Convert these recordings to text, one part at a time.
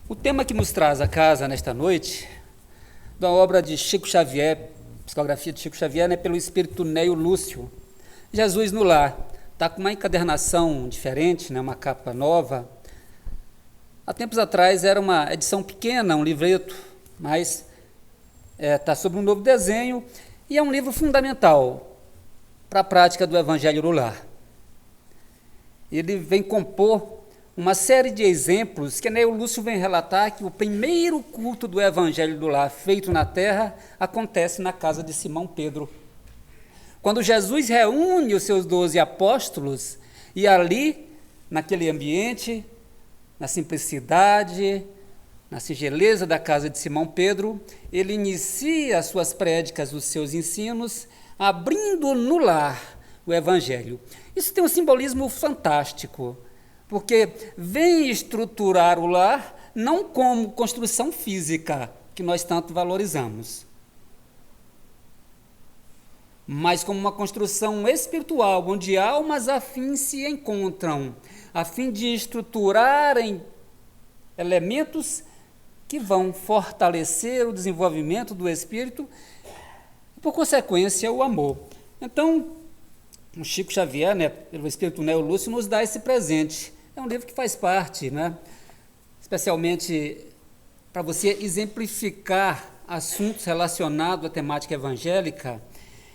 O tema que nos traz a casa nesta noite, da obra de Chico Xavier, psicografia de Chico Xavier, né, pelo espírito Neio Lúcio, Jesus no Lar. Está com uma encadernação diferente, né, uma capa nova. Há tempos atrás era uma edição pequena, um livreto, mas está sob um novo desenho e é um livro fundamental para a prática do Evangelho no Lar. Ele vem compor uma série de exemplos que Neio Lúcio vem relatar que o primeiro culto do Evangelho do Lar feito na terra acontece na casa de Simão Pedro. Quando Jesus reúne os seus 12 apóstolos e ali, naquele ambiente, na simplicidade, na singeleza da casa de Simão Pedro, ele inicia as suas prédicas, os seus ensinos, abrindo no lar o Evangelho. Isso tem um simbolismo fantástico, porque vem estruturar o lar não como construção física, que nós tanto valorizamos, mas como uma construção espiritual, onde almas afins se encontram, a fim de estruturarem elementos que vão fortalecer o desenvolvimento do espírito e, por consequência, o amor. Então, o Chico Xavier, né, pelo espírito Neio Lúcio, nos dá esse presente. É um livro que faz parte, né, especialmente para você exemplificar assuntos relacionados à temática evangélica.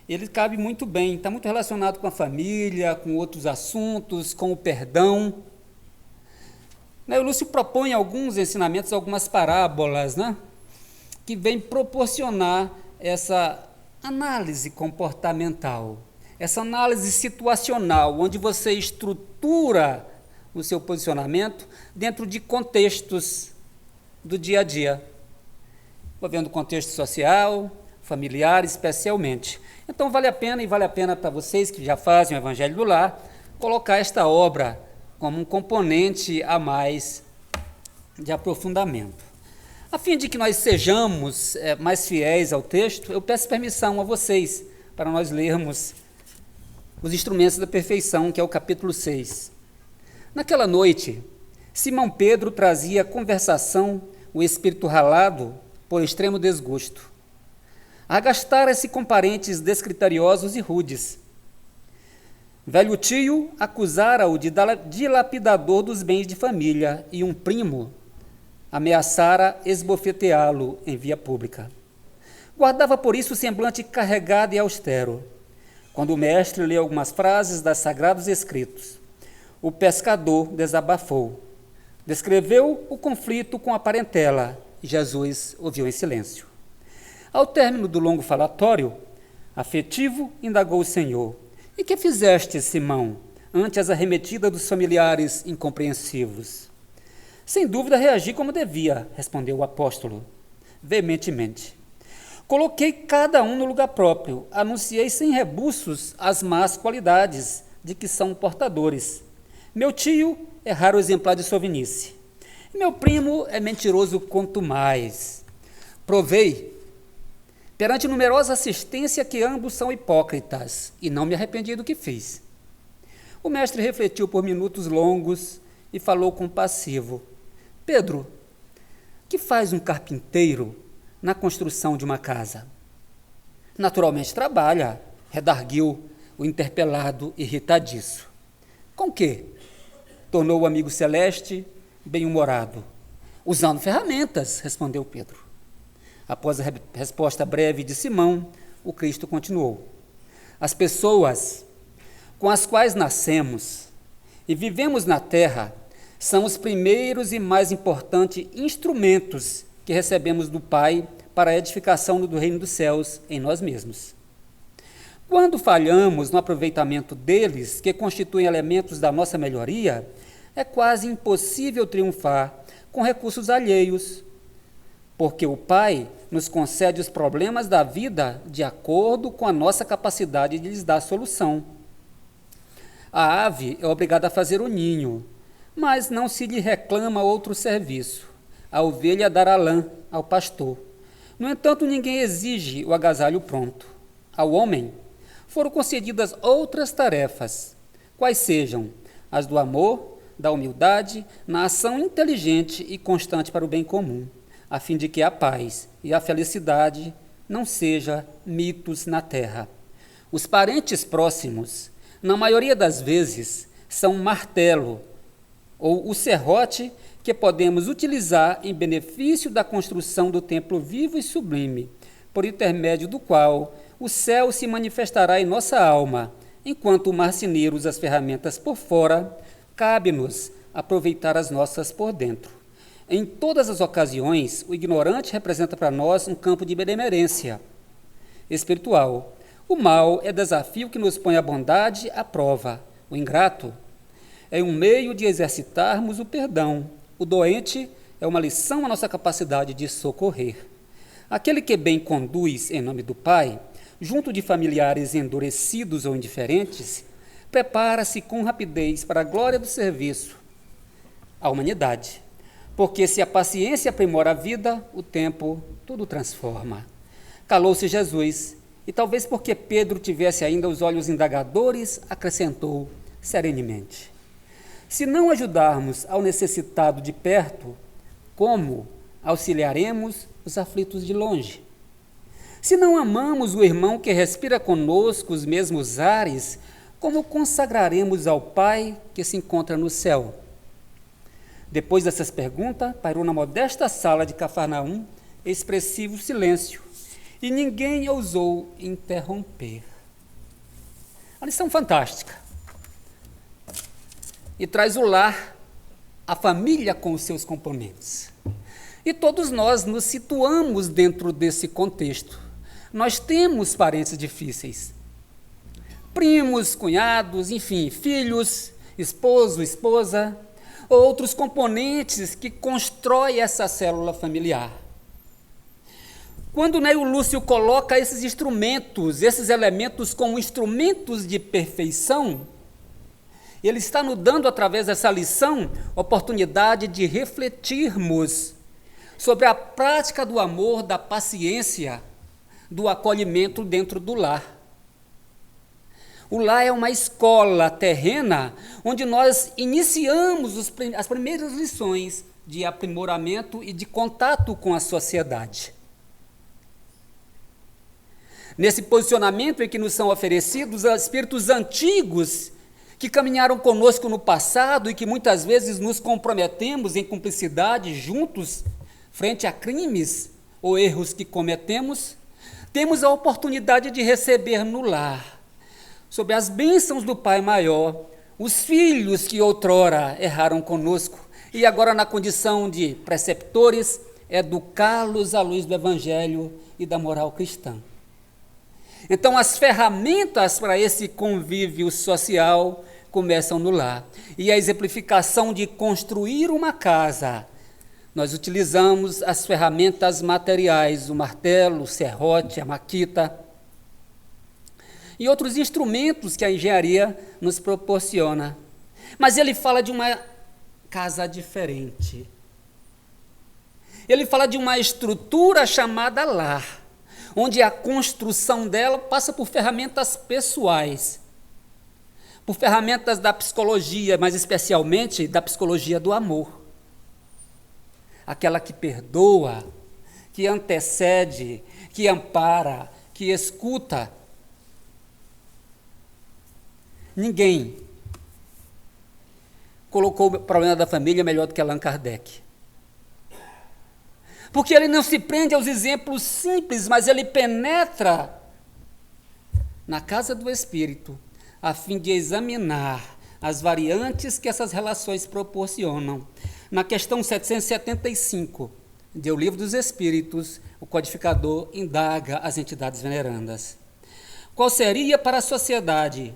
Ele cabe muito bem, está muito relacionado com a família, com outros assuntos, com o perdão. Neio Lúcio propõe alguns ensinamentos, algumas parábolas, né, que vêm proporcionar essa análise comportamental, essa análise situacional, onde você estrutura o seu posicionamento dentro de contextos do dia a dia, envolvendo contexto social, familiar, especialmente. Então vale a pena para vocês que já fazem o Evangelho do Lar, colocar esta obra como um componente a mais de aprofundamento. A fim de que nós sejamos mais fiéis ao texto, eu peço permissão a vocês para nós lermos os instrumentos da perfeição, que é o capítulo 6. Naquela noite, Simão Pedro trazia à conversação o espírito ralado por extremo desgosto. Agastara-se com parentes descriteriosos e rudes. Velho tio acusara-o de dilapidador dos bens de família e um primo ameaçara esbofeteá-lo em via pública. Guardava por isso o semblante carregado e austero. Quando o mestre leu algumas frases das Sagrados Escritos, o pescador desabafou. Descreveu o conflito com a parentela e Jesus ouviu em silêncio. Ao término do longo falatório, afetivo, indagou o Senhor: "E que fizeste, Simão, ante as arremetidas dos familiares incompreensivos?" "Sem dúvida reagi como devia", respondeu o apóstolo, veementemente. "Coloquei cada um no lugar próprio, anunciei sem rebuços as más qualidades de que são portadores. Meu tio é raro exemplar de sovinice. Meu primo é mentiroso quanto mais. Provei, perante numerosa assistência, que ambos são hipócritas, e não me arrependi do que fiz." O mestre refletiu por minutos longos e falou compassivo: "Pedro, que faz um carpinteiro na construção de uma casa?" "Naturalmente trabalha", redarguiu o interpelado irritadiço. "Com que?" tornou o amigo celeste bem-humorado. "Usando ferramentas", respondeu Pedro. Após a resposta breve de Simão, o Cristo continuou: "As pessoas com as quais nascemos e vivemos na terra são os primeiros e mais importantes instrumentos que recebemos do Pai para a edificação do reino dos céus em nós mesmos. Quando falhamos no aproveitamento deles, que constituem elementos da nossa melhoria, é quase impossível triunfar com recursos alheios, porque o Pai nos concede os problemas da vida de acordo com a nossa capacidade de lhes dar solução. A ave é obrigada a fazer o ninho, mas não se lhe reclama outro serviço. A ovelha dará lã ao pastor. No entanto, ninguém exige o agasalho pronto. Ao homem foram concedidas outras tarefas, quais sejam as do amor, da humildade, na ação inteligente e constante para o bem comum, a fim de que a paz e a felicidade não sejam mitos na terra. Os parentes próximos, na maioria das vezes, são um martelo ou o serrote que podemos utilizar em benefício da construção do templo vivo e sublime, por intermédio do qual o céu se manifestará em nossa alma, enquanto o marceneiro usa as ferramentas por fora, cabe-nos aproveitar as nossas por dentro. Em todas as ocasiões, o ignorante representa para nós um campo de benemerência espiritual. O mal é desafio que nos põe a bondade à prova. O ingrato é um meio de exercitarmos o perdão. O doente é uma lição à nossa capacidade de socorrer. Aquele que bem conduz em nome do Pai, junto de familiares endurecidos ou indiferentes, prepara-se com rapidez para a glória do serviço à humanidade. Porque se a paciência aprimora a vida, o tempo tudo transforma. Calou-se Jesus, e talvez porque Pedro tivesse ainda os olhos indagadores, acrescentou serenemente: se não ajudarmos ao necessitado de perto, como auxiliaremos os aflitos de longe? Se não amamos o irmão que respira conosco os mesmos ares, como consagraremos ao Pai que se encontra no céu? Depois dessas perguntas, pairou na modesta sala de Cafarnaum expressivo silêncio, e ninguém ousou interromper. A lição fantástica. E traz o lar, a família com os seus componentes. E todos nós nos situamos dentro desse contexto. Nós temos parentes difíceis. Primos, cunhados, enfim, filhos, esposo, esposa, outros componentes que constroem essa célula familiar. Quando Neio Lúcio coloca esses instrumentos, esses elementos como instrumentos de perfeição, ele está nos dando, através dessa lição, oportunidade de refletirmos sobre a prática do amor, da paciência, do acolhimento dentro do lar. O lar é uma escola terrena onde nós iniciamos as primeiras lições de aprimoramento e de contato com a sociedade. Nesse posicionamento em que nos são oferecidos espíritos antigos que caminharam conosco no passado e que muitas vezes nos comprometemos em cumplicidade juntos frente a crimes ou erros que cometemos, temos a oportunidade de receber no lar, sob as bênçãos do Pai Maior, os filhos que outrora erraram conosco e agora na condição de preceptores, educá-los à luz do Evangelho e da moral cristã. Então, as ferramentas para esse convívio social começam no lar. E a exemplificação de construir uma casa, nós utilizamos as ferramentas materiais, o martelo, o serrote, a maquita e outros instrumentos que a engenharia nos proporciona. Mas ele fala de uma casa diferente. Ele fala de uma estrutura chamada lar, onde a construção dela passa por ferramentas pessoais, por ferramentas da psicologia, mas especialmente da psicologia do amor. Aquela que perdoa, que antecede, que ampara, que escuta. Ninguém colocou o problema da família melhor do que Allan Kardec. Porque ele não se prende aos exemplos simples, mas ele penetra na casa do espírito, a fim de examinar as variantes que essas relações proporcionam. Na questão 775 de O Livro dos Espíritos, o codificador indaga as entidades venerandas. Qual seria para a sociedade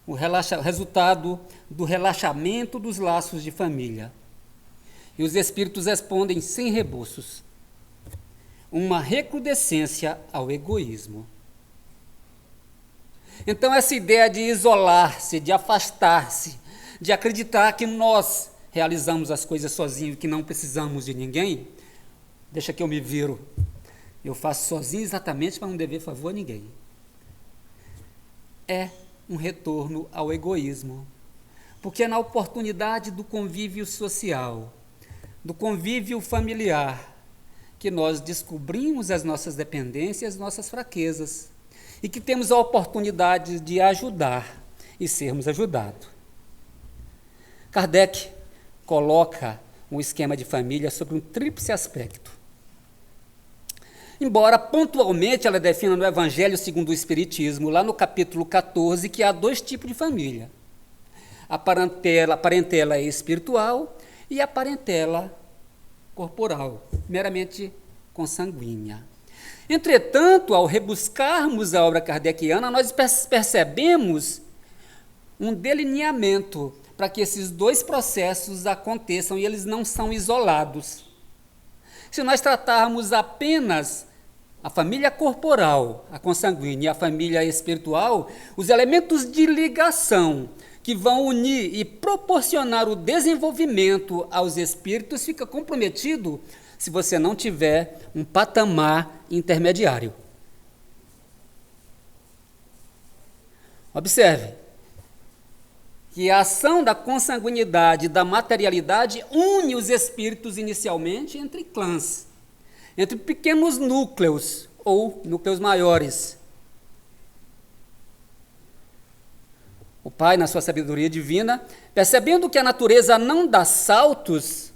o resultado do relaxamento dos laços de família? E os espíritos respondem sem rebuços: uma recrudescência ao egoísmo. Então, essa ideia de isolar-se, de afastar-se, de acreditar que nós realizamos as coisas sozinhos, que não precisamos de ninguém, deixa que eu me viro, eu faço sozinho exatamente para não dever favor a ninguém. É um retorno ao egoísmo. porque é na oportunidade do convívio social, do convívio familiar, que nós descobrimos as nossas dependências, as nossas fraquezas, e que temos a oportunidade de ajudar e sermos ajudados. Kardec coloca um esquema de família sobre um tríplice aspecto. Embora pontualmente ela defina no Evangelho segundo o Espiritismo, lá no capítulo 14, que há dois tipos de família: a parentela espiritual e a parentela corporal, meramente consanguínea. Entretanto, ao rebuscarmos a obra kardeciana, nós percebemos um delineamento para que esses dois processos aconteçam, e eles não são isolados. Se nós tratarmos apenas a família corporal, a consanguínea, e a família espiritual, os elementos de ligação que vão unir e proporcionar o desenvolvimento aos espíritos fica comprometido se você não tiver um patamar intermediário. Observe que a ação da consanguinidade e da materialidade une os espíritos inicialmente entre clãs, entre pequenos núcleos ou núcleos maiores. O Pai, na sua sabedoria divina, percebendo que a natureza não dá saltos,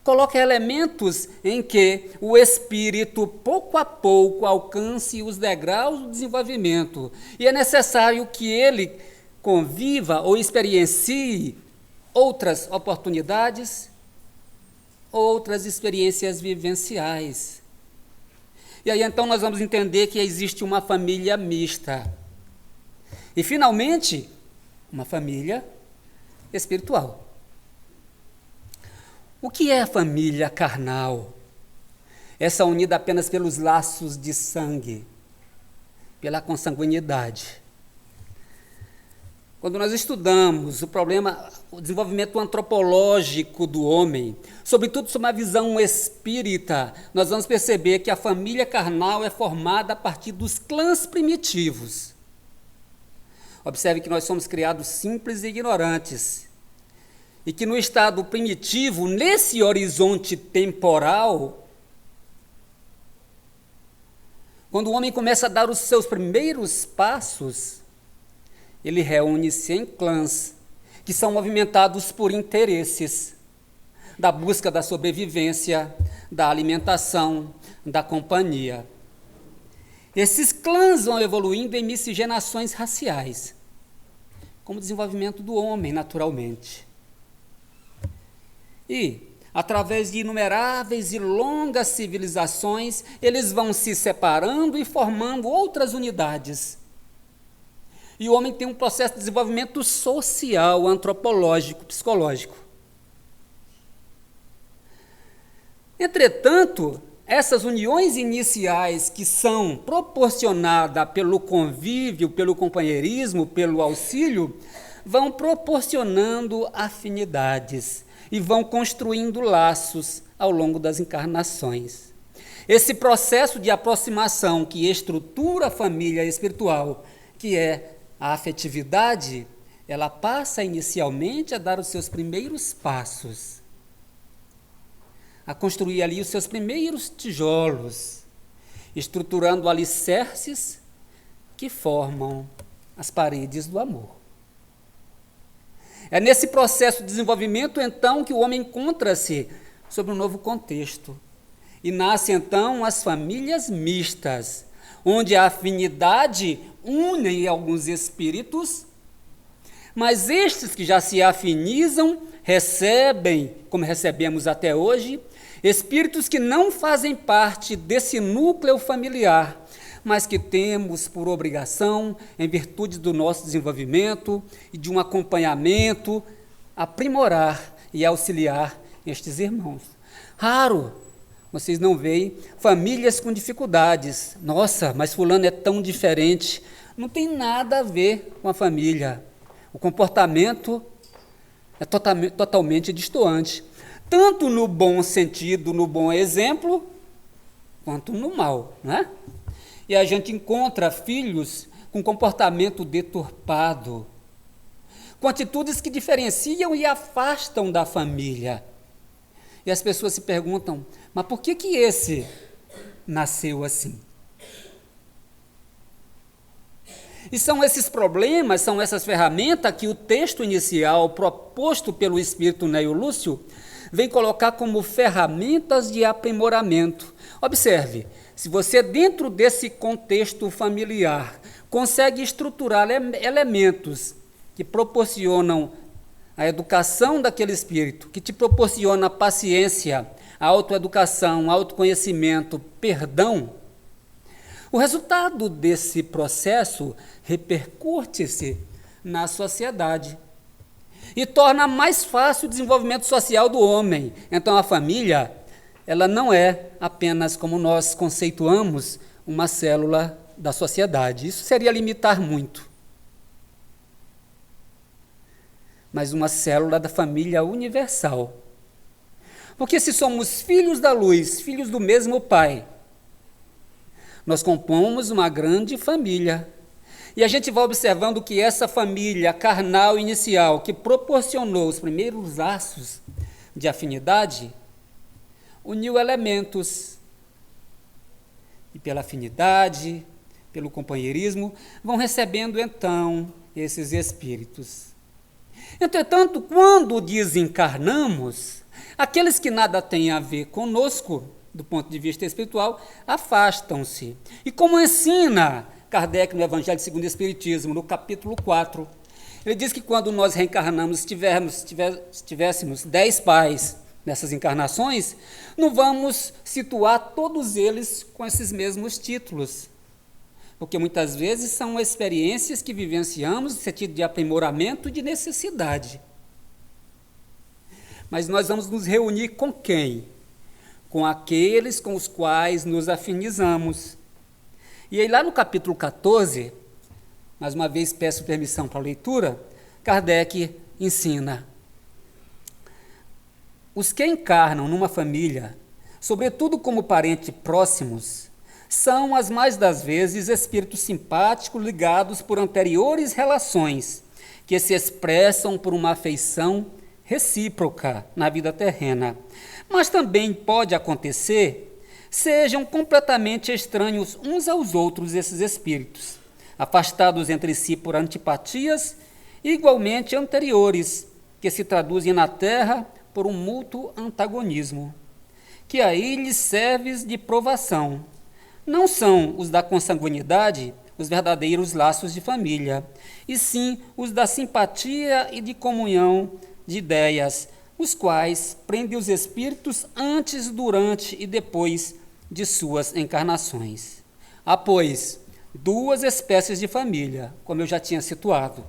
coloca elementos em que o espírito, pouco a pouco, alcance os degraus do desenvolvimento. E é necessário que ele conviva ou experiencie outras oportunidades, outras experiências vivenciais. E aí então nós vamos entender que existe uma família mista. E finalmente, uma família espiritual. O que é a família carnal? Essa unida apenas pelos laços de sangue, pela consanguinidade. Quando nós estudamos o desenvolvimento antropológico do homem, sobretudo sob uma visão espírita, nós vamos perceber que a família carnal é formada a partir dos clãs primitivos. Observe que nós somos criados simples e ignorantes, e que no estado primitivo, nesse horizonte temporal, quando o homem começa a dar os seus primeiros passos, ele reúne-se em clãs, que são movimentados por interesses, da busca da sobrevivência, da alimentação, da companhia. Esses clãs vão evoluindo em miscigenações raciais, como o desenvolvimento do homem, naturalmente. E, através de inumeráveis e longas civilizações, eles vão se separando e formando outras unidades. E o homem tem um processo de desenvolvimento social, antropológico, psicológico. Entretanto, essas uniões iniciais que são proporcionadas pelo convívio, pelo companheirismo, pelo auxílio, vão proporcionando afinidades e vão construindo laços ao longo das encarnações. Esse processo de aproximação que estrutura a família espiritual, que é a afetividade, ela passa inicialmente a dar os seus primeiros passos, a construir ali os seus primeiros tijolos, estruturando alicerces que formam as paredes do amor. É nesse processo de desenvolvimento, então, que o homem encontra-se sob um novo contexto. E nasce, então, as famílias mistas, onde a afinidade une alguns espíritos, mas estes que já se afinizam recebem, como recebemos até hoje, espíritos que não fazem parte desse núcleo familiar, mas que temos por obrigação, em virtude do nosso desenvolvimento e de um acompanhamento, aprimorar e auxiliar estes irmãos. Raro vocês não veem famílias com dificuldades. Nossa, mas fulano é tão diferente. Não tem nada a ver com a família. O comportamento é totalmente distoante, tanto no bom sentido, no bom exemplo, quanto no mal, né? E a gente encontra filhos com comportamento deturpado, com atitudes que diferenciam e afastam da família. E as pessoas se perguntam, mas por que esse nasceu assim? E são esses problemas, são essas ferramentas que o texto inicial proposto pelo espírito Neio Lúcio vem colocar como ferramentas de aprimoramento. Observe, se você dentro desse contexto familiar consegue estruturar elementos que proporcionam a educação daquele espírito, que te proporciona paciência, autoeducação, autoconhecimento, perdão, o resultado desse processo repercute-se na sociedade e torna mais fácil o desenvolvimento social do homem. Então a família, ela não é apenas, como nós conceituamos, uma célula da sociedade. Isso seria limitar muito. Mas uma célula da família universal. Porque se somos filhos da luz, filhos do mesmo Pai, nós compomos uma grande família. E a gente vai observando que essa família carnal inicial, que proporcionou os primeiros laços de afinidade, uniu elementos. E pela afinidade, pelo companheirismo, vão recebendo então esses espíritos. Entretanto, quando desencarnamos, aqueles que nada têm a ver conosco, do ponto de vista espiritual, afastam-se. E como ensina Kardec no Evangelho segundo o Espiritismo, no capítulo 4, ele diz que quando nós reencarnamos, se tivéssemos 10 pais nessas encarnações, não vamos situar todos eles com esses mesmos títulos, porque muitas vezes são experiências que vivenciamos no sentido de aprimoramento e de necessidade. Mas nós vamos nos reunir com quem? Com aqueles com os quais nos afinizamos. E aí lá no capítulo 14, mais uma vez peço permissão para a leitura, Kardec ensina: os que encarnam numa família, sobretudo como parentes próximos, são as mais das vezes espíritos simpáticos ligados por anteriores relações, que se expressam por uma afeição recíproca na vida terrena. Mas também pode acontecer, sejam completamente estranhos uns aos outros esses espíritos, afastados entre si por antipatias igualmente anteriores, que se traduzem na terra por um mútuo antagonismo, que aí lhes serve de provação. Não são os da consanguinidade os verdadeiros laços de família, e sim os da simpatia e de comunhão de ideias, os quais prendem os espíritos antes, durante e depois de suas encarnações. Há, pois, duas espécies de família, como eu já tinha situado: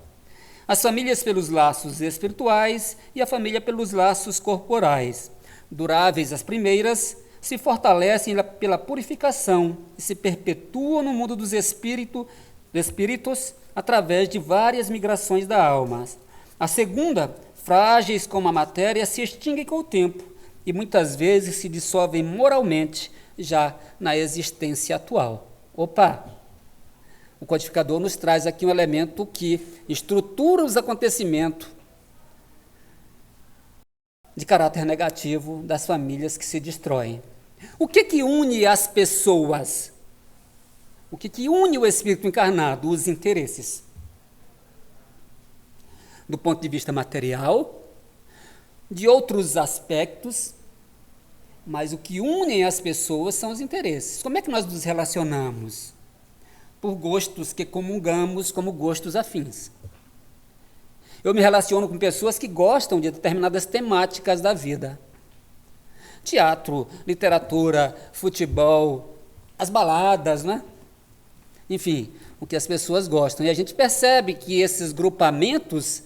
as famílias pelos laços espirituais e a família pelos laços corporais. Duráveis as primeiras, se fortalecem pela purificação e se perpetuam no mundo dos espíritos através de várias migrações da alma. A segunda, frágeis como a matéria, se extinguem com o tempo e muitas vezes se dissolvem moralmente já na existência atual. Opa! O codificador nos traz aqui um elemento que estrutura os acontecimentos de caráter negativo das famílias que se destroem. O que une as pessoas? O que une o espírito encarnado? Os interesses. Do ponto de vista material, de outros aspectos, mas o que une as pessoas são os interesses. Como é que nós nos relacionamos? Por gostos que comungamos como gostos afins. Eu me relaciono com pessoas que gostam de determinadas temáticas da vida. Teatro, literatura, futebol, as baladas, né? Enfim, o que as pessoas gostam. E a gente percebe que esses grupamentos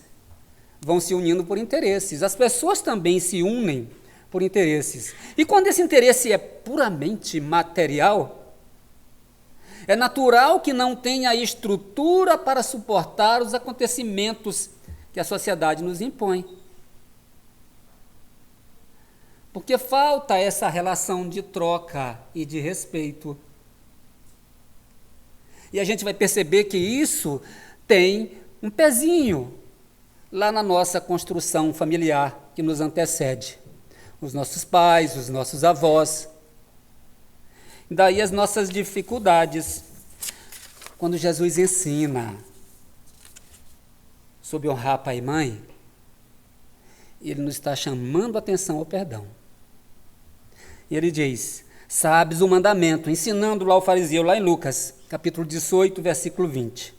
vão se unindo por interesses. As pessoas também se unem por interesses. E quando esse interesse é puramente material, é natural que não tenha estrutura para suportar os acontecimentos que a sociedade nos impõe. Porque falta essa relação de troca e de respeito. E a gente vai perceber que isso tem um pezinho lá na nossa construção familiar que nos antecede. Os nossos pais, os nossos avós. Daí as nossas dificuldades. Quando Jesus ensina sobre honrar pai e mãe, ele nos está chamando a atenção ao perdão. E ele diz: sabes o mandamento, ensinando lá o fariseu, lá em Lucas, capítulo 18, versículo 20.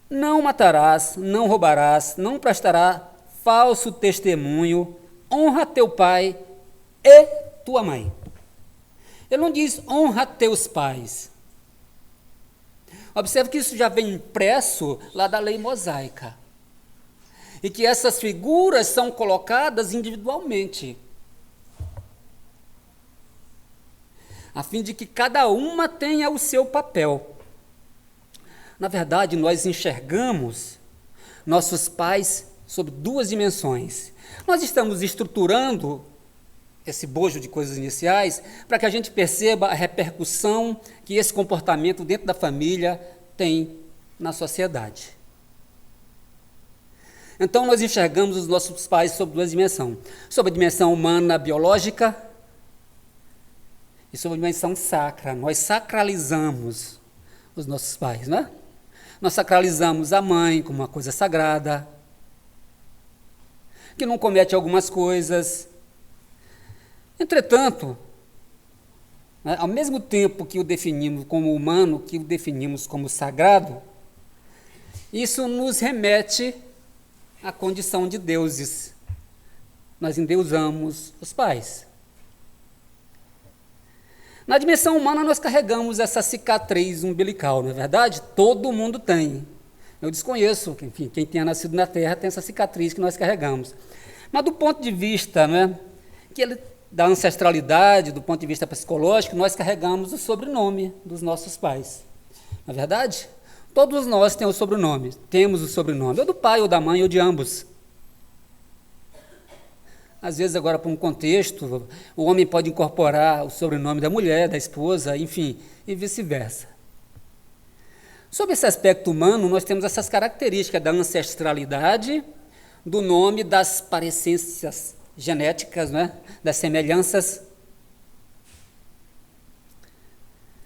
Não matarás, não roubarás, não prestarás falso testemunho, honra teu pai e tua mãe. Ele não diz honra teus pais. Observe que isso já vem impresso lá da lei mosaica. E que essas figuras são colocadas individualmente, a fim de que cada uma tenha o seu papel. Na verdade, nós enxergamos nossos pais sob duas dimensões. Nós estamos estruturando esse bojo de coisas iniciais para que a gente perceba a repercussão que esse comportamento dentro da família tem na sociedade. Então, nós enxergamos os nossos pais sob duas dimensões. Sob a dimensão humana, biológica, e sob a dimensão sacra. Nós sacralizamos os nossos pais, não é? Nós sacralizamos a mãe como uma coisa sagrada, que não comete algumas coisas. Entretanto, ao mesmo tempo que o definimos como humano, que o definimos como sagrado, isso nos remete à condição de deuses. Nós endeusamos os pais. Na dimensão humana, nós carregamos essa cicatriz umbilical, não é verdade? Todo mundo tem. Eu desconheço, enfim, quem tenha nascido na Terra tem essa cicatriz que nós carregamos. Mas do ponto de vista, da ancestralidade, do ponto de vista psicológico, nós carregamos o sobrenome dos nossos pais. Não é verdade? Todos nós temos o sobrenome, ou do pai, ou da mãe, ou de ambos. Às vezes, agora, para um contexto, o homem pode incorporar o sobrenome da mulher, da esposa, enfim, e vice-versa. Sobre esse aspecto humano, nós temos essas características da ancestralidade, do nome, das parecências genéticas, das semelhanças,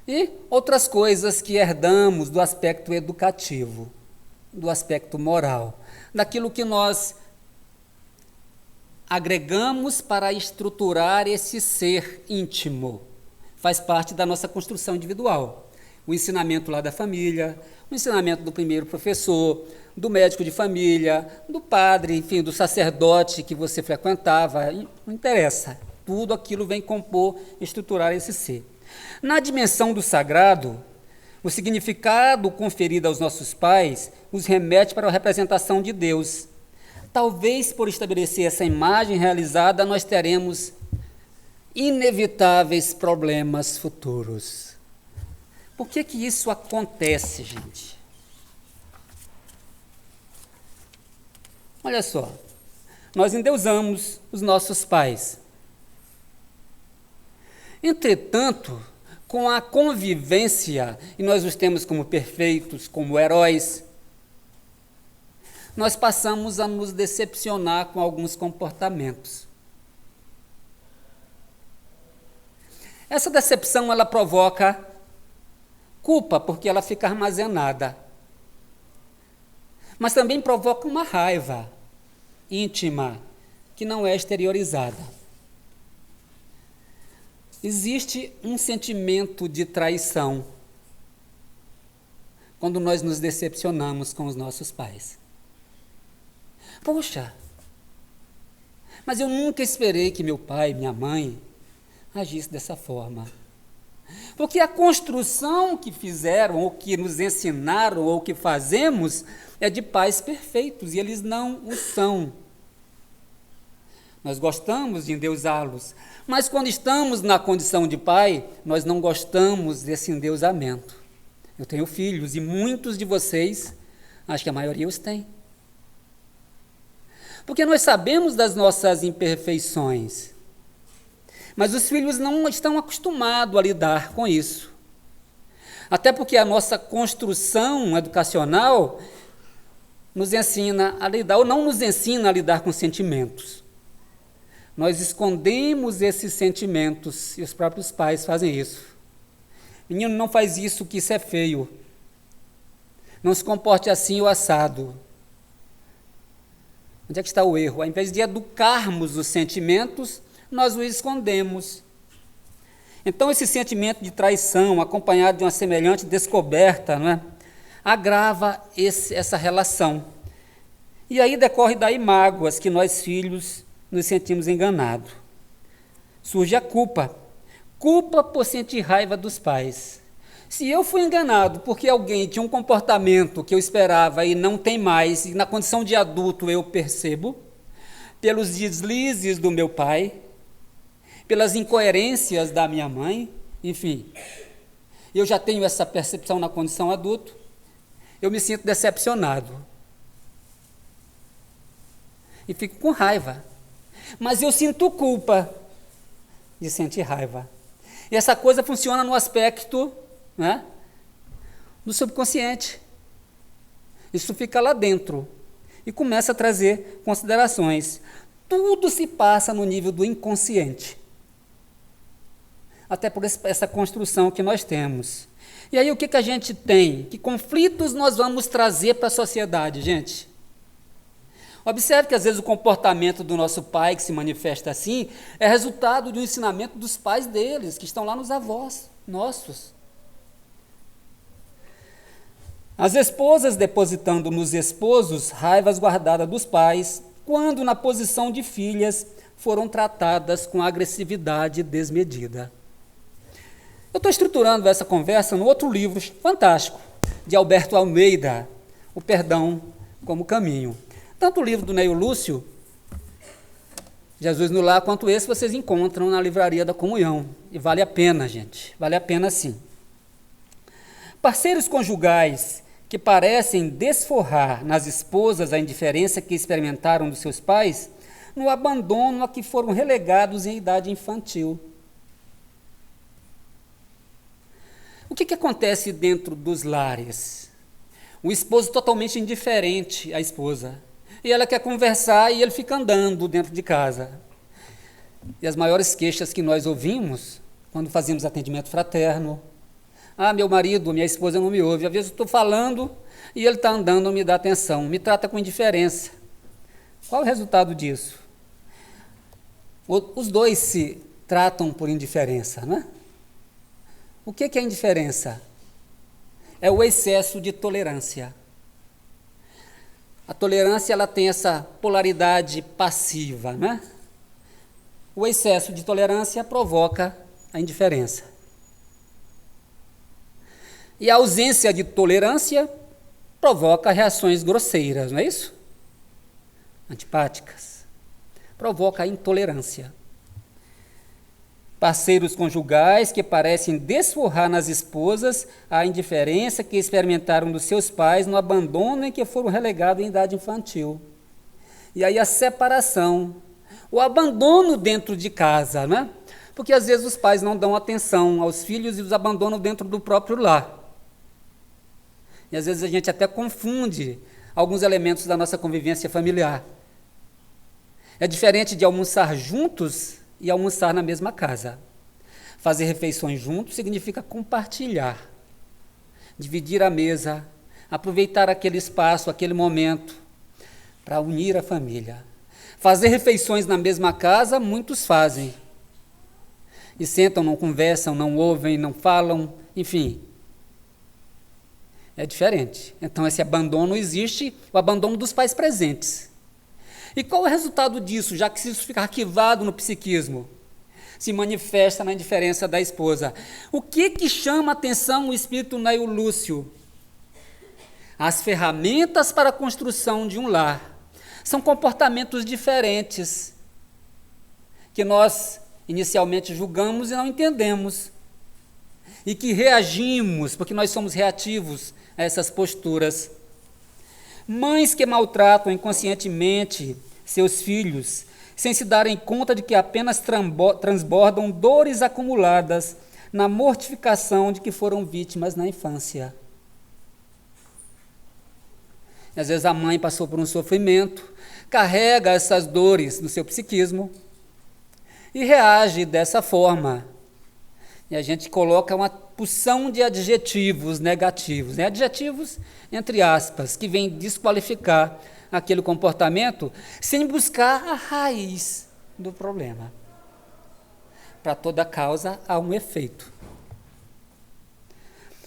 e outras coisas que herdamos do aspecto educativo, do aspecto moral, daquilo que nós agregamos para estruturar esse ser íntimo. Faz parte da nossa construção individual. O ensinamento lá da família, o ensinamento do primeiro professor, do médico de família, do padre, enfim, do sacerdote que você frequentava, não interessa. Tudo aquilo vem compor, estruturar esse ser. Na dimensão do sagrado, o significado conferido aos nossos pais os remete para a representação de Deus. Talvez por estabelecer essa imagem realizada, nós teremos inevitáveis problemas futuros. Por que isso acontece, gente? Olha só, nós endeusamos os nossos pais. Entretanto, com a convivência, e nós os temos como perfeitos, como heróis, nós passamos a nos decepcionar com alguns comportamentos. Essa decepção, ela provoca culpa, porque ela fica armazenada. Mas também provoca uma raiva íntima, que não é exteriorizada. Existe um sentimento de traição quando nós nos decepcionamos com os nossos pais. Poxa, mas eu nunca esperei que meu pai, minha mãe, agisse dessa forma. Porque a construção que fizeram, ou que nos ensinaram, ou que fazemos, é de pais perfeitos, e eles não o são. Nós gostamos de endeusá-los, mas quando estamos na condição de pai, nós não gostamos desse endeusamento. Eu tenho filhos, e muitos de vocês, acho que a maioria os tem. Porque nós sabemos das nossas imperfeições, mas os filhos não estão acostumados a lidar com isso. Até porque a nossa construção educacional nos ensina a lidar, ou não nos ensina a lidar com sentimentos. Nós escondemos esses sentimentos e os próprios pais fazem isso. Menino, não faz isso, que isso é feio. Não se comporte assim ou assado. Onde é que está o erro? Ao invés de educarmos os sentimentos, nós os escondemos. Então, esse sentimento de traição, acompanhado de uma semelhante descoberta, não é? Agrava essa relação. E aí decorre daí mágoas que nós, filhos, nos sentimos enganados. Surge a culpa. Culpa por sentir raiva dos pais. Se eu fui enganado porque alguém tinha um comportamento que eu esperava e não tem mais, e na condição de adulto eu percebo, pelos deslizes do meu pai, pelas incoerências da minha mãe, enfim, eu já tenho essa percepção na condição adulto, eu me sinto decepcionado. E fico com raiva. Mas eu sinto culpa de sentir raiva. E essa coisa funciona no aspecto, né, do subconsciente. Isso fica lá dentro e começa a trazer considerações. Tudo se passa no nível do inconsciente. Até por essa construção que nós temos. E aí o que a gente tem? Que conflitos nós vamos trazer para a sociedade, gente? Observe que às vezes o comportamento do nosso pai, que se manifesta assim, é resultado de um ensinamento dos pais deles, que estão lá nos avós nossos. As esposas depositando nos esposos raivas guardadas dos pais, quando na posição de filhas foram tratadas com agressividade desmedida. Eu estou estruturando essa conversa no outro livro fantástico, de Alberto Almeida, O Perdão como Caminho. Tanto o livro do Neio Lúcio, Jesus no Lar, quanto esse vocês encontram na Livraria da Comunhão. E vale a pena, gente, vale a pena sim. Parceiros conjugais que parecem desforrar nas esposas a indiferença que experimentaram dos seus pais, no abandono a que foram relegados em idade infantil. O que acontece dentro dos lares? O esposo totalmente indiferente à esposa. E ela quer conversar e ele fica andando dentro de casa. E as maiores queixas que nós ouvimos, quando fazíamos atendimento fraterno, meu marido, minha esposa não me ouve. Às vezes eu estou falando e ele está andando, não me dá atenção, me trata com indiferença. Qual é o resultado disso? Os dois se tratam por indiferença, não é? O que é indiferença? É o excesso de tolerância. A tolerância ela tem essa polaridade passiva, né? O excesso de tolerância provoca a indiferença. E a ausência de tolerância provoca reações grosseiras, não é isso? Antipáticas. Provoca a intolerância. Parceiros conjugais que parecem desforrar nas esposas a indiferença que experimentaram dos seus pais no abandono em que foram relegados em idade infantil. E aí a separação, o abandono dentro de casa, né? Porque às vezes os pais não dão atenção aos filhos e os abandonam dentro do próprio lar. E às vezes a gente até confunde alguns elementos da nossa convivência familiar. É diferente de almoçar juntos e almoçar na mesma casa. Fazer refeições juntos significa compartilhar, dividir a mesa, aproveitar aquele espaço, aquele momento, para unir a família. Fazer refeições na mesma casa, muitos fazem. E sentam, não conversam, não ouvem, não falam, enfim. É diferente. Então esse abandono existe, o abandono dos pais presentes. E qual é o resultado disso, já que isso fica arquivado no psiquismo? Se manifesta na indiferença da esposa. O que chama a atenção o espírito Neio Lúcio? As ferramentas para a construção de um lar. São comportamentos diferentes, que nós inicialmente julgamos e não entendemos. E que reagimos, porque nós somos reativos a essas posturas. Mães que maltratam inconscientemente seus filhos, sem se darem conta de que apenas transbordam dores acumuladas na mortificação de que foram vítimas na infância. Às vezes a mãe passou por um sofrimento, carrega essas dores no seu psiquismo e reage dessa forma. E a gente coloca uma porção de adjetivos negativos, né? Adjetivos, entre aspas, que vêm desqualificar aquele comportamento sem buscar a raiz do problema. Para toda causa há um efeito.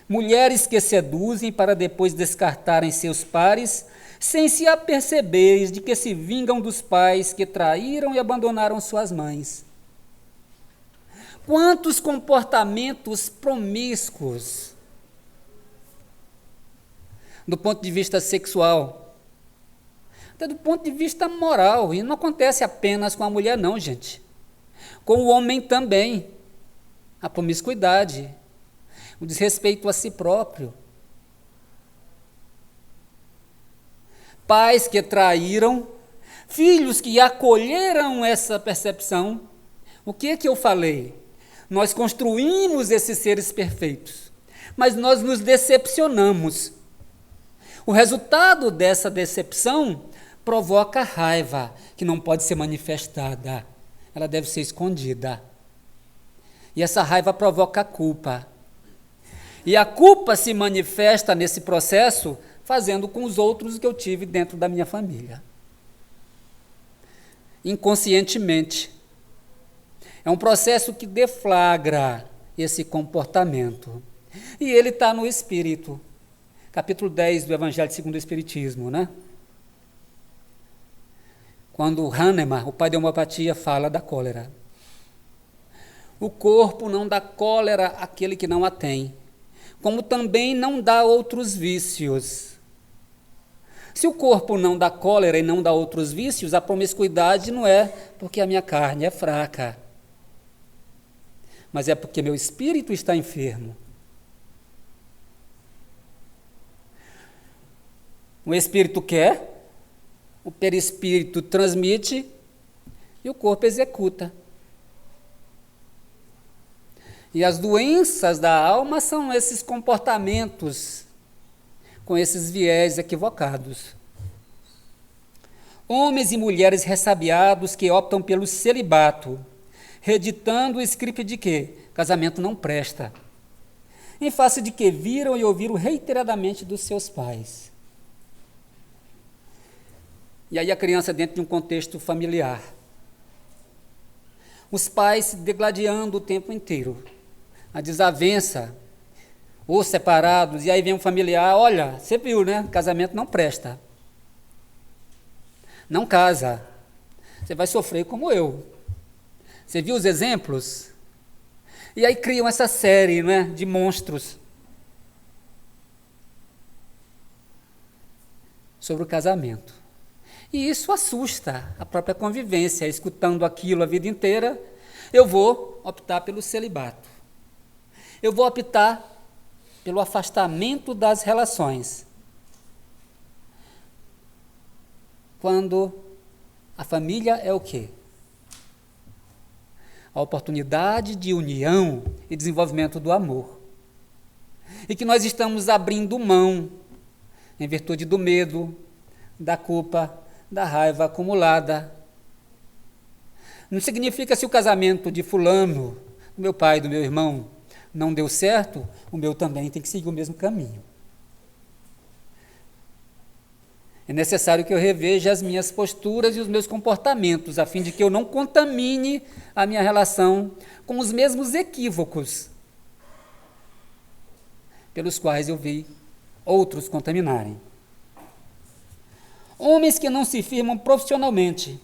Mulheres que seduzem para depois descartarem seus pares, sem se aperceberem de que se vingam dos pais que traíram e abandonaram suas mães. Quantos comportamentos promíscuos, do ponto de vista sexual, até do ponto de vista moral, e não acontece apenas com a mulher não, gente. Com o homem também, a promiscuidade, o desrespeito a si próprio. Pais que traíram, filhos que acolheram essa percepção. O que é que eu falei? Nós construímos esses seres perfeitos, mas nós nos decepcionamos. O resultado dessa decepção provoca raiva, que não pode ser manifestada. Ela deve ser escondida. E essa raiva provoca culpa. E a culpa se manifesta nesse processo fazendo com os outros o que eu tive dentro da minha família. Inconscientemente. É um processo que deflagra esse comportamento. E ele está no Espírito. Capítulo 10 do Evangelho segundo o Espiritismo, né? Quando Hahnemann, o pai da homeopatia, fala da cólera. O corpo não dá cólera àquele que não a tem, como também não dá outros vícios. Se o corpo não dá cólera e não dá outros vícios, a promiscuidade não é porque a minha carne é fraca, mas é porque meu espírito está enfermo. O espírito quer, o perispírito transmite e o corpo executa. E as doenças da alma são esses comportamentos com esses viés equivocados. Homens e mulheres ressabiados que optam pelo celibato, reeditando o script de que casamento não presta, em face de que viram e ouviram reiteradamente dos seus pais. E aí a criança dentro de um contexto familiar. Os pais se degladiando o tempo inteiro. A desavença, ou separados, e aí vem um familiar, olha, você viu, né? Casamento não presta. Não casa. Você vai sofrer como eu. Você viu os exemplos? E aí criam essa série, né, de monstros sobre o casamento. E isso assusta a própria convivência. Escutando aquilo a vida inteira, eu vou optar pelo celibato. Eu vou optar pelo afastamento das relações. Quando a família é o quê? A oportunidade de união e desenvolvimento do amor. E que nós estamos abrindo mão, em virtude do medo, da culpa, da raiva acumulada. Não significa se o casamento de fulano, do meu pai, do meu irmão, não deu certo, o meu também tem que seguir o mesmo caminho. É necessário que eu reveja as minhas posturas e os meus comportamentos, a fim de que eu não contamine a minha relação com os mesmos equívocos pelos quais eu vi outros contaminarem. Homens que não se firmam profissionalmente,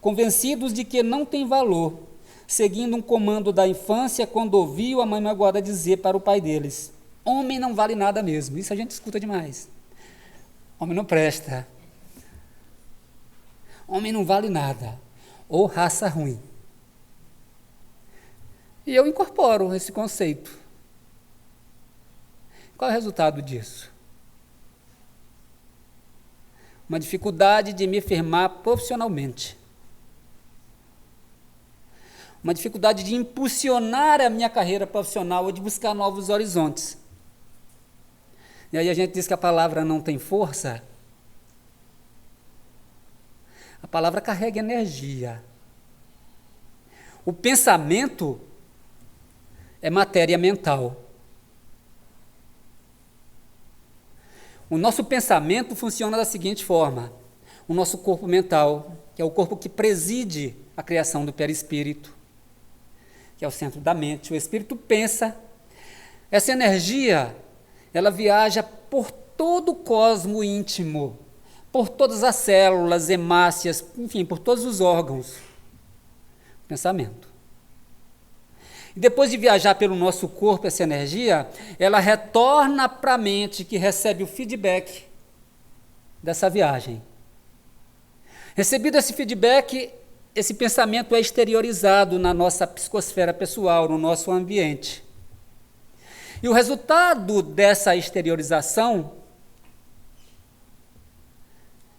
convencidos de que não tem valor, seguindo um comando da infância quando ouviu a mãe magoada dizer para o pai deles: homem não vale nada mesmo. Isso a gente escuta demais. Homem não presta. Homem não vale nada. Ou raça ruim. E eu incorporo esse conceito. Qual é o resultado disso? Uma dificuldade de me firmar profissionalmente. Uma dificuldade de impulsionar a minha carreira profissional ou de buscar novos horizontes. E aí a gente diz que a palavra não tem força, A palavra carrega energia. O pensamento é matéria mental. O nosso pensamento funciona da seguinte forma: o nosso corpo mental, que é o corpo que preside a criação do perispírito, que é o centro da mente, o espírito pensa. Essa energia, ela viaja por todo o cosmo íntimo, por todas as células, hemácias, enfim, por todos os órgãos. Pensamento. E depois de viajar pelo nosso corpo, essa energia, ela retorna para a mente, que recebe o feedback dessa viagem. Recebido esse feedback, esse pensamento é exteriorizado na nossa psicosfera pessoal, no nosso ambiente. E o resultado dessa exteriorização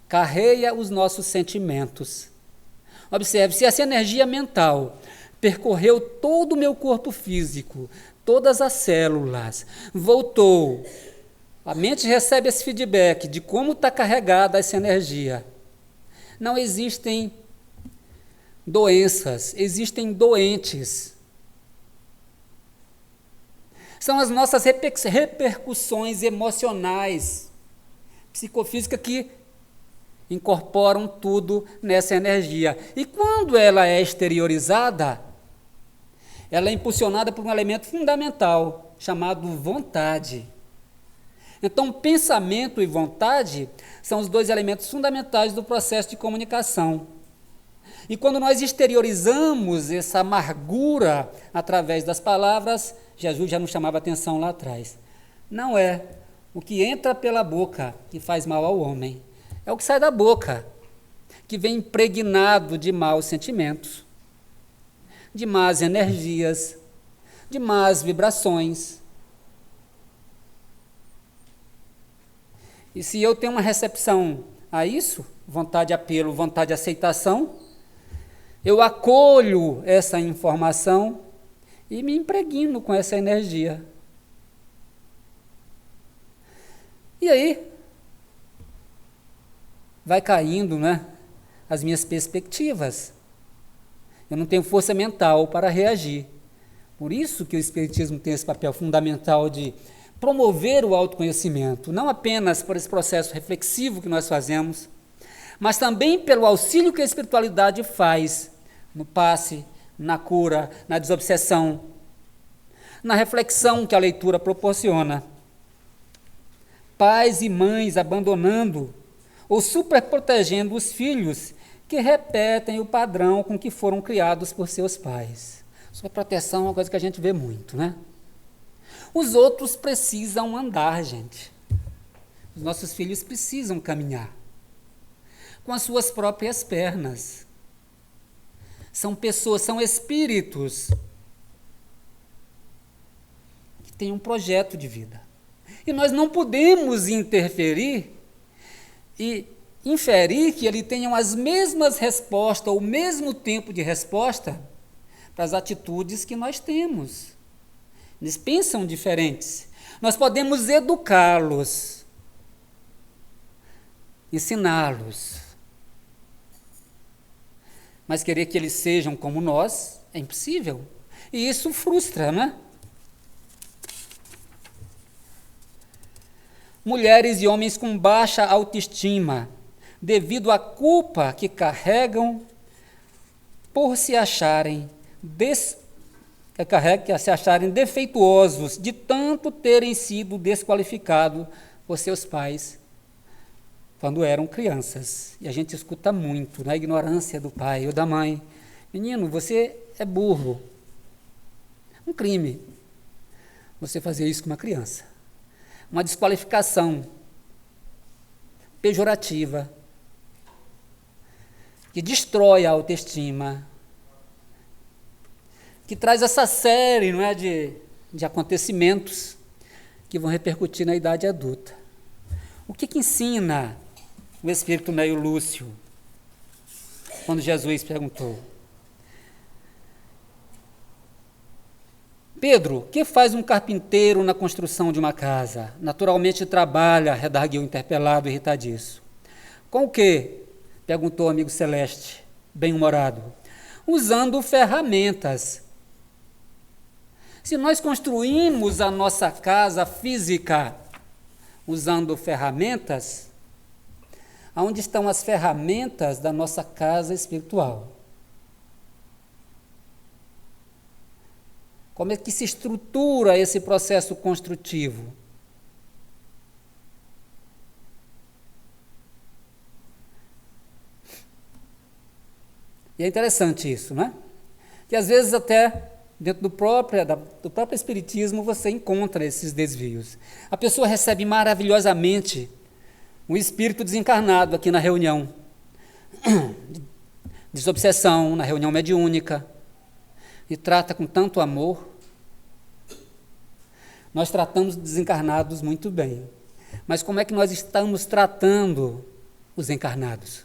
carreia os nossos sentimentos. Observe, se essa energia mental percorreu todo o meu corpo físico, todas as células, voltou, a mente recebe esse feedback de como está carregada essa energia. Não existem doenças, existem doentes. São as nossas repercussões emocionais, psicofísicas, que incorporam tudo nessa energia. E quando ela é exteriorizada, ela é impulsionada por um elemento fundamental, chamado vontade. Então, pensamento e vontade são os dois elementos fundamentais do processo de comunicação. E quando nós exteriorizamos essa amargura através das palavras, Jesus já nos chamava atenção lá atrás. Não é o que entra pela boca que faz mal ao homem, é o que sai da boca, que vem impregnado de maus sentimentos, de más energias, de más vibrações. E se eu tenho uma recepção a isso, vontade de apelo, vontade de aceitação, eu acolho essa informação e me impregno com essa energia. E aí, vai caindo, né, as minhas perspectivas. Eu não tenho força mental para reagir. Por isso que o Espiritismo tem esse papel fundamental de promover o autoconhecimento, não apenas por esse processo reflexivo que nós fazemos, mas também pelo auxílio que a espiritualidade faz no passe, na cura, na desobsessão, na reflexão que a leitura proporciona. Pais e mães abandonando ou superprotegendo os filhos que repetem o padrão com que foram criados por seus pais. Superproteção é uma coisa que a gente vê muito, né? Os outros precisam andar, gente. Os nossos filhos precisam caminhar com as suas próprias pernas. São pessoas, são espíritos que têm um projeto de vida. E nós não podemos interferir e inferir que eles tenham as mesmas respostas, ou o mesmo tempo de resposta para as atitudes que nós temos. Eles pensam diferentes. Nós podemos educá-los, ensiná-los, mas querer que eles sejam como nós é impossível. E isso frustra, né? Mulheres e homens com baixa autoestima, devido à culpa que carregam por se acharem defeituosos de tanto terem sido desqualificados por seus pais quando eram crianças. E a gente escuta muito, na ignorância do pai ou da mãe: menino, você é burro. Um crime você fazer isso com uma criança. Uma desqualificação pejorativa que destrói a autoestima, que traz essa série, não é, de acontecimentos que vão repercutir na idade adulta. O que ensina o espírito Neio Lúcio quando Jesus perguntou: Pedro, que faz um carpinteiro na construção de uma casa? Naturalmente trabalha, redarguiu o interpelado irritadiço. Com o quê? Perguntou o amigo Celeste, bem-humorado. Usando ferramentas. Se nós construímos a nossa casa física usando ferramentas, aonde estão as ferramentas da nossa casa espiritual? Como é que se estrutura esse processo construtivo? E é interessante isso, né? Que às vezes até dentro do próprio Espiritismo você encontra esses desvios. A pessoa recebe maravilhosamente um espírito desencarnado aqui na reunião. Desobsessão, na reunião mediúnica. E trata com tanto amor. Nós tratamos desencarnados muito bem. Mas como é que nós estamos tratando os encarnados?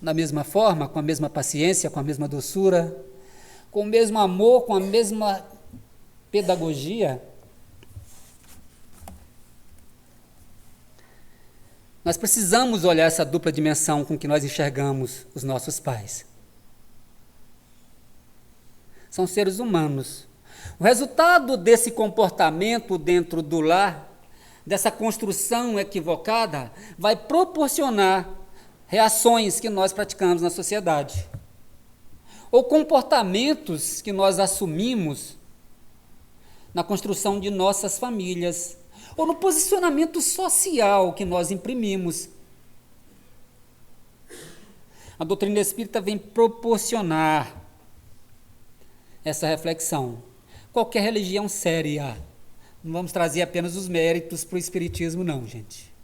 Da mesma forma, com a mesma paciência, com a mesma doçura, com o mesmo amor, com a mesma pedagogia? Nós precisamos olhar essa dupla dimensão com que nós enxergamos os nossos pais. São seres humanos. O resultado desse comportamento dentro do lar, dessa construção equivocada, vai proporcionar reações que nós praticamos na sociedade, ou comportamentos que nós assumimos na construção de nossas famílias, ou no posicionamento social que nós imprimimos. A doutrina espírita vem proporcionar essa reflexão. Qualquer religião séria, não vamos trazer apenas os méritos para o espiritismo não, gente.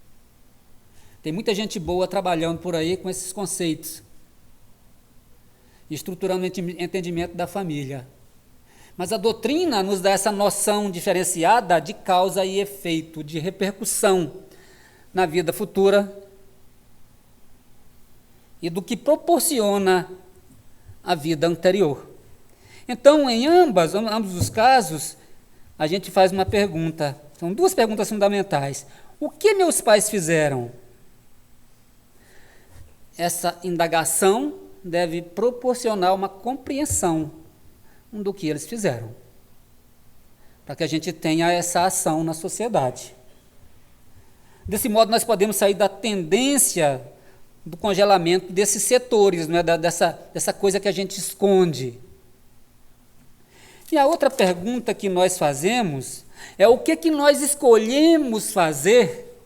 Tem muita gente boa trabalhando por aí com esses conceitos, estruturando o entendimento da família. Mas a doutrina nos dá essa noção diferenciada de causa e efeito, de repercussão na vida futura e do que proporciona a vida anterior. Então, em ambos os casos, a gente faz uma pergunta. São duas perguntas fundamentais. O que meus pais fizeram? Essa indagação deve proporcionar uma compreensão do que eles fizeram, para que a gente tenha essa ação na sociedade. Desse modo, nós podemos sair da tendência do congelamento desses setores, né, dessa coisa que a gente esconde. E a outra pergunta que nós fazemos é o que nós escolhemos fazer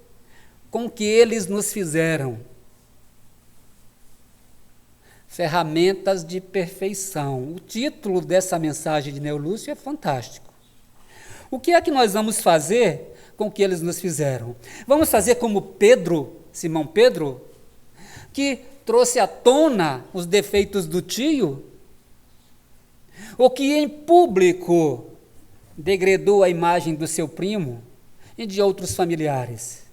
com o que eles nos fizeram. Ferramentas de perfeição. O título dessa mensagem de Neo Lúcio é fantástico. O que é que nós vamos fazer com o que eles nos fizeram? Vamos fazer como Pedro, Simão Pedro, que trouxe à tona os defeitos do tio? Ou que em público degradou a imagem do seu primo e de outros familiares?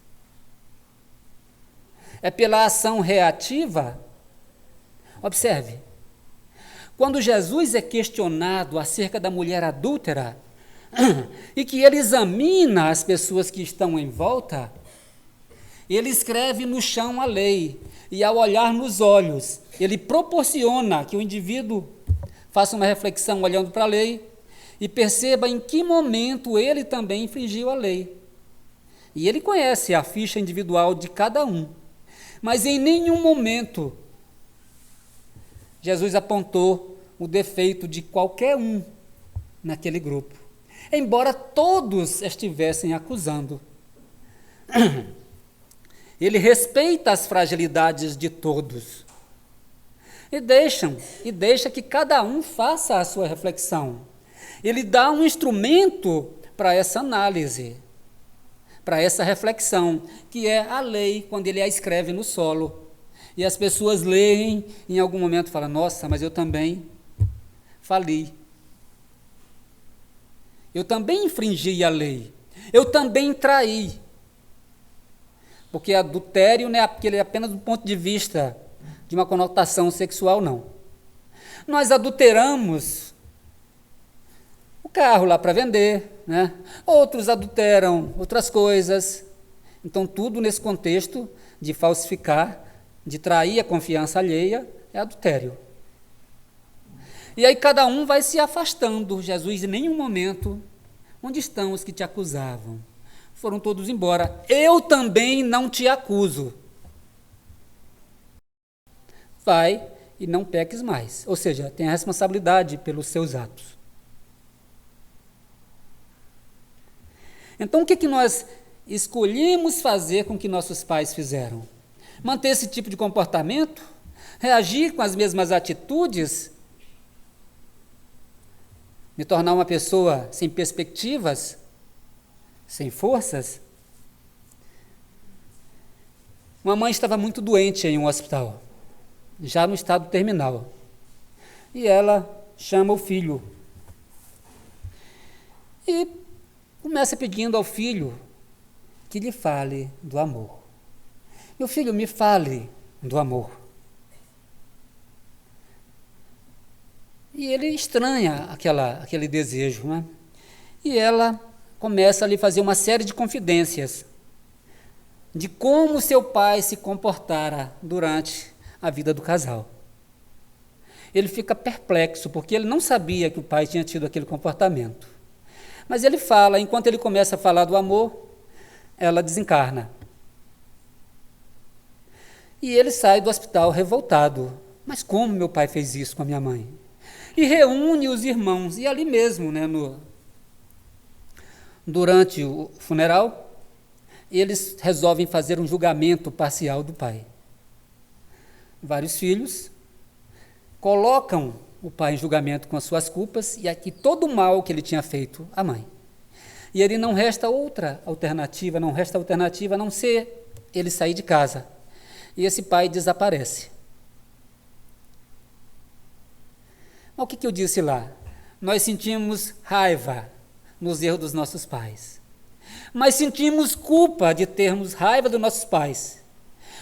É pela ação reativa? Observe, quando Jesus é questionado acerca da mulher adúltera, e que ele examina as pessoas que estão em volta, ele escreve no chão a lei, e ao olhar nos olhos, ele proporciona que o indivíduo faça uma reflexão olhando para a lei, e perceba em que momento ele também infringiu a lei. E ele conhece a ficha individual de cada um, mas em nenhum momento Jesus apontou o defeito de qualquer um naquele grupo, embora todos estivessem acusando. Ele respeita as fragilidades de todos e deixa que cada um faça a sua reflexão. Ele dá um instrumento para essa análise, para essa reflexão, que é a lei, quando ele a escreve no solo. E as pessoas leem, em algum momento falam, nossa, mas eu também fali. Eu também infringi a lei. Eu também traí. Porque adultério não é aquele apenas do ponto de vista de uma conotação sexual, não. Nós adulteramos o carro lá para vender, né? Outros adulteram outras coisas. Então, tudo nesse contexto de falsificar, de trair a confiança alheia, é adultério. E aí cada um vai se afastando. Jesus, em nenhum momento, onde estão os que te acusavam? Foram todos embora. Eu também não te acuso. Vai e não peques mais. Ou seja, tem a responsabilidade pelos seus atos. Então, o que nós escolhemos fazer com o que nossos pais fizeram? Manter esse tipo de comportamento? Reagir com as mesmas atitudes? Me tornar uma pessoa sem perspectivas? Sem forças? Uma mãe estava muito doente em um hospital, já no estado terminal. E ela chama o filho. E começa pedindo ao filho que lhe fale do amor. Meu filho, me fale do amor. E ele estranha aquele desejo, né? E ela começa a lhe fazer uma série de confidências de como seu pai se comportara durante a vida do casal. Ele fica perplexo, porque ele não sabia que o pai tinha tido aquele comportamento. Mas ele fala, enquanto ele começa a falar do amor, ela desencarna. E ele sai do hospital revoltado. Mas como meu pai fez isso com a minha mãe? E reúne os irmãos, e ali mesmo, né, durante o funeral, eles resolvem fazer um julgamento parcial do pai. Vários filhos colocam o pai em julgamento com as suas culpas e aqui todo o mal que ele tinha feito à mãe. E ele não resta alternativa a não ser ele sair de casa. E esse pai desaparece. Mas o que eu disse lá? Nós sentimos raiva nos erros dos nossos pais. Mas sentimos culpa de termos raiva dos nossos pais.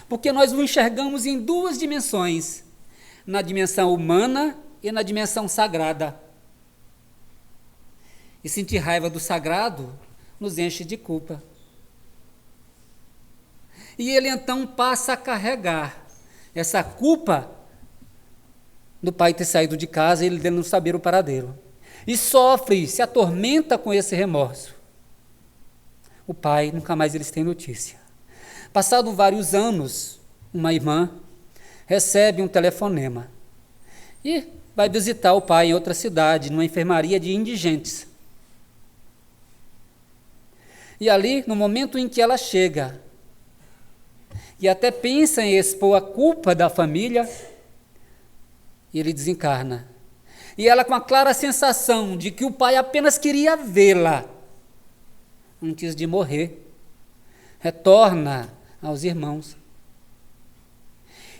Porque nós o enxergamos em duas dimensões. Na dimensão humana e na dimensão sagrada. E sentir raiva do sagrado nos enche de culpa. E ele então passa a carregar essa culpa do pai ter saído de casa e ele não saber o paradeiro. E sofre, se atormenta com esse remorso. O pai, nunca mais eles têm notícia. Passado vários anos, uma irmã recebe um telefonema e vai visitar o pai em outra cidade, numa enfermaria de indigentes. E ali, no momento em que ela chega, e até pensa em expor a culpa da família, ele desencarna. E ela, com a clara sensação de que o pai apenas queria vê-la antes de morrer, retorna aos irmãos.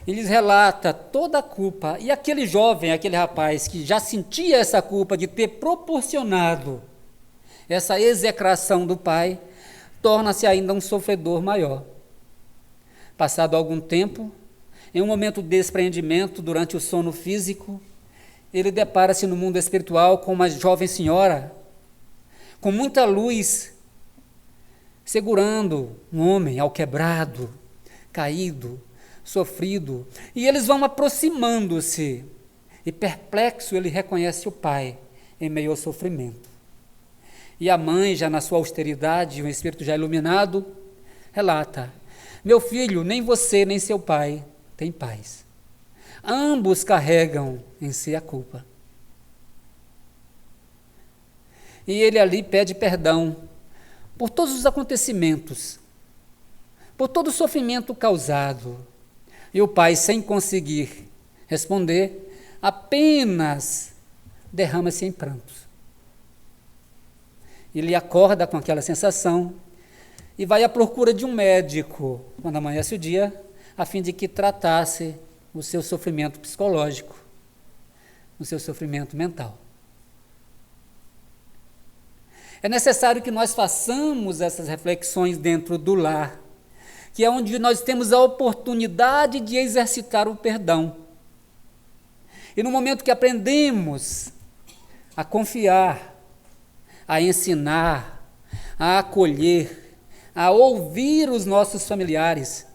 Ele relata toda a culpa, e aquele jovem, aquele rapaz que já sentia essa culpa de ter proporcionado essa execração do pai, torna-se ainda um sofredor maior. Passado algum tempo, em um momento de desprendimento, durante o sono físico, ele depara-se no mundo espiritual com uma jovem senhora, com muita luz, segurando um homem alquebrado, caído, sofrido, e eles vão aproximando-se, e perplexo ele reconhece o pai em meio ao sofrimento. E a mãe, já na sua austeridade, um espírito já iluminado, relata: meu filho, nem você nem seu pai têm paz. Ambos carregam em si a culpa. E ele ali pede perdão por todos os acontecimentos, por todo o sofrimento causado. E o pai, sem conseguir responder, apenas derrama-se em prantos. Ele acorda com aquela sensação e vai à procura de um médico, quando amanhece o dia, a fim de que tratasse o seu sofrimento psicológico, o seu sofrimento mental. É necessário que nós façamos essas reflexões dentro do lar, que é onde nós temos a oportunidade de exercitar o perdão. E no momento que aprendemos a confiar, a ensinar, a acolher, a ouvir os nossos familiares,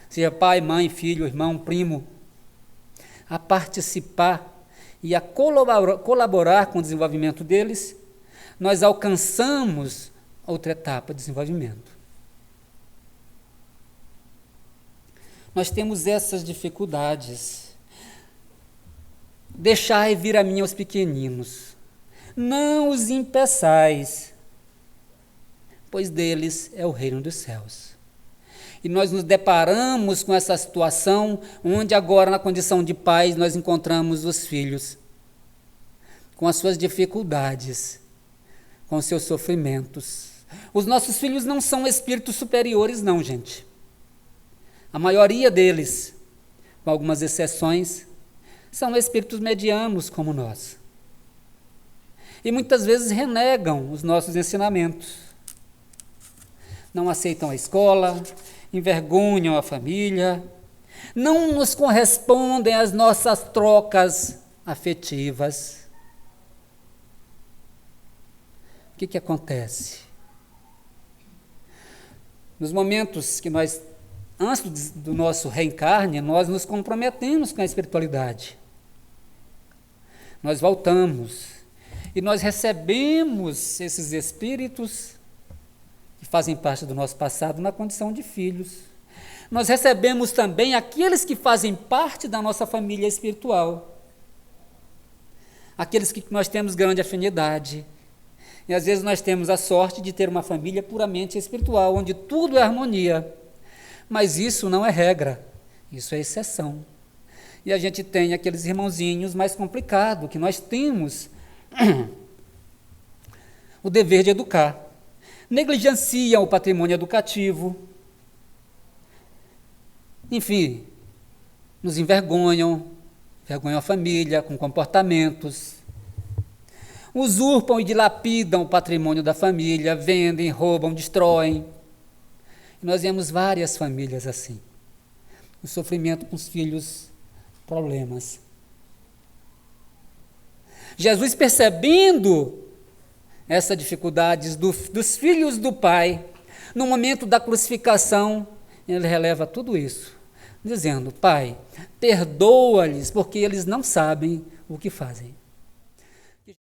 seja pai, mãe, filho, irmão, primo, a participar e a colaborar com o desenvolvimento deles, nós alcançamos outra etapa de desenvolvimento. Nós temos essas dificuldades. Deixai vir a mim os pequeninos, não os impeçais, pois deles é o reino dos céus. E nós nos deparamos com essa situação, onde agora, na condição de pais, nós encontramos os filhos, com as suas dificuldades, com os seus sofrimentos. Os nossos filhos não são espíritos superiores, não, gente. A maioria deles, com algumas exceções, são espíritos medianos como nós. E muitas vezes renegam os nossos ensinamentos. Não aceitam a escola, envergonham a família, não nos correspondem às nossas trocas afetivas. O que acontece? Nos momentos que nós, antes do nosso reencarne, nós nos comprometemos com a espiritualidade. Nós voltamos e nós recebemos esses espíritos que fazem parte do nosso passado na condição de filhos. Nós recebemos também aqueles que fazem parte da nossa família espiritual, aqueles que nós temos grande afinidade. E às vezes nós temos a sorte de ter uma família puramente espiritual, onde tudo é harmonia. Mas isso não é regra, isso é exceção. E a gente tem aqueles irmãozinhos mais complicados, que nós temos o dever de educar. Negligenciam o patrimônio educativo, enfim, nos envergonham a família com comportamentos, usurpam e dilapidam o patrimônio da família, vendem, roubam, destroem. E nós vemos várias famílias assim, o sofrimento com os filhos, problemas. Jesus, percebendo essa dificuldade dos filhos do Pai, no momento da crucificação, ele releva tudo isso, dizendo: Pai, perdoa-lhes, porque eles não sabem o que fazem.